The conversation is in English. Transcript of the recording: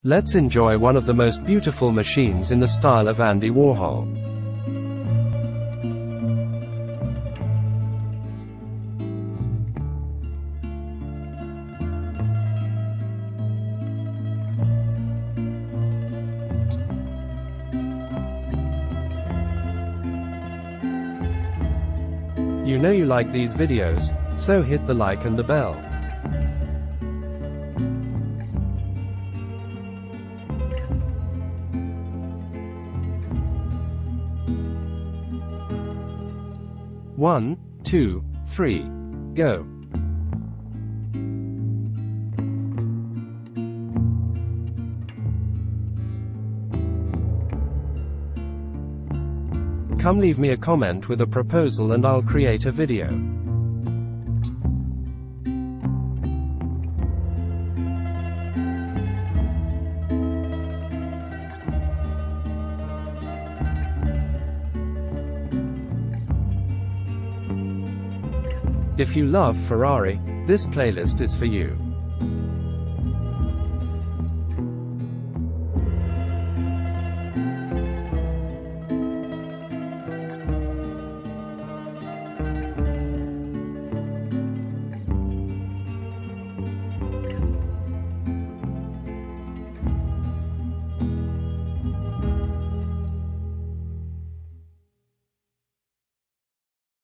Let's enjoy one of the most beautiful machines in the style of Andy Warhol. You know you like these videos, so hit the like and the bell. One, two, three, go. Come leave me a comment with a proposal and I'll create a video. If you love Ferrari, this playlist is for you.